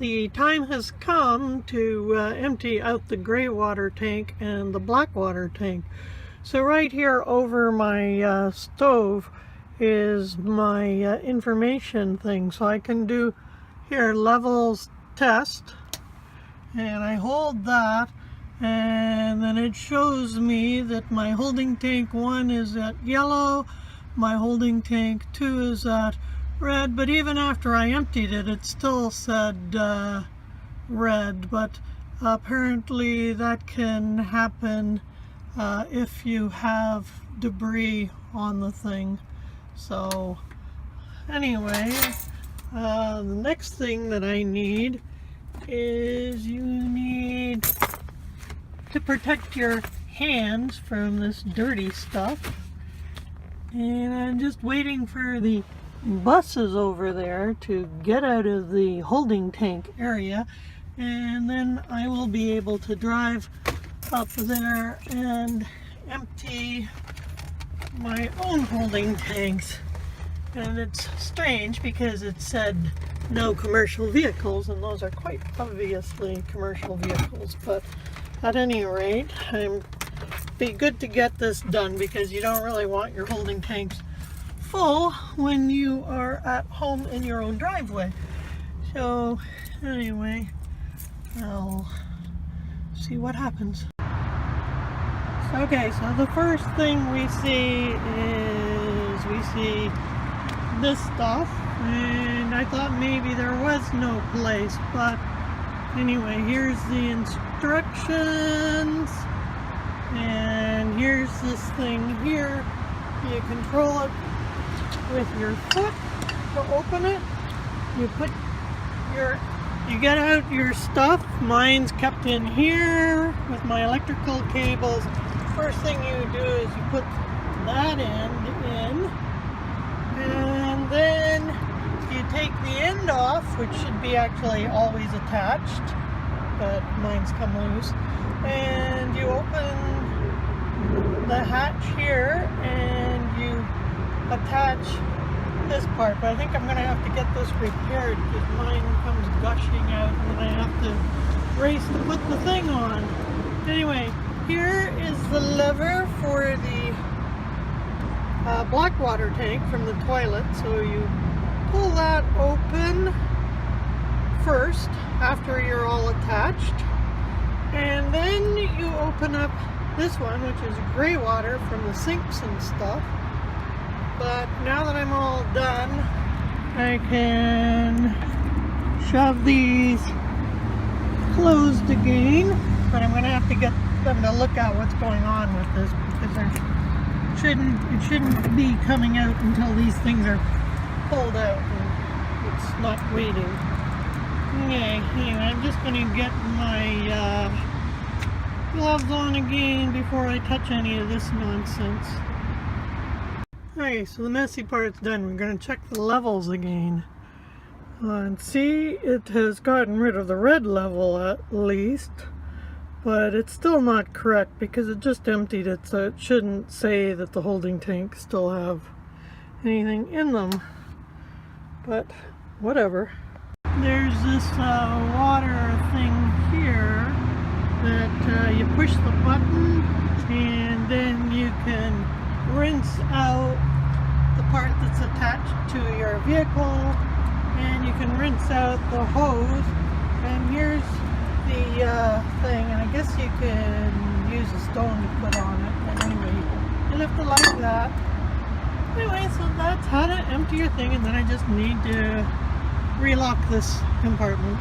the time has come to empty out the gray water tank and the black water tank. So right here over my stove is my information thing. So I can do here levels test, and I hold that, and then it shows me that my holding tank 1 is at yellow, my holding tank 2 is at red, but even after I emptied it, it still said red. But apparently that can happen if you have debris on the thing. So anyway, the next thing that I need is you need to protect your hands from this dirty stuff. And I'm just waiting for the buses over there to get out of the holding tank area, and then I will be able to drive up there and empty my own holding tanks. And it's strange because it said no commercial vehicles, and those are quite obviously commercial vehicles. But at any rate, be good to get this done, because you don't really want your holding tanks full when you are at home in your own driveway. So anyway, I'll see what happens. Okay, so the first thing we see is this stuff, and I thought maybe there was no place, but anyway, here's the instructions, and here's this thing here. You control it with your foot to open it. You get out your stuff. Mine's kept in here with my electrical cables. First thing you do is you put that end in, and then you take the end off, which should be actually always attached, but mine's come loose, and you open the hatch here and you attach this part. But I think I'm going to have to get this repaired because mine comes gushing out, and then I have to race to put the thing on. Anyway, here is the lever for the black water tank from the toilet. So you pull that open first after you're all attached, and then you open up this one, which is gray water from the sinks and stuff. But now that I'm all done, I can shove these closed again, but I'm going to have to get them to look at what's going on with this, because it shouldn't be coming out until these things are pulled out, and it's not waiting. Okay, anyway, I'm just going to get my gloves on again before I touch any of this nonsense. Okay, so the messy part's done. We're going to check the levels again. And see, it has gotten rid of the red level at least, but it's still not correct because it just emptied it, so it shouldn't say that the holding tanks still have anything in them. But whatever. There's this water thing here that you push the button, and then you can rinse out the part that's attached to your vehicle, and you can rinse out the hose. And here's the thing, and I guess you can use a stone to put on it, but anyway, you lift it like that. Anyway, so that's how to empty your thing, and then I just need to relock this compartment.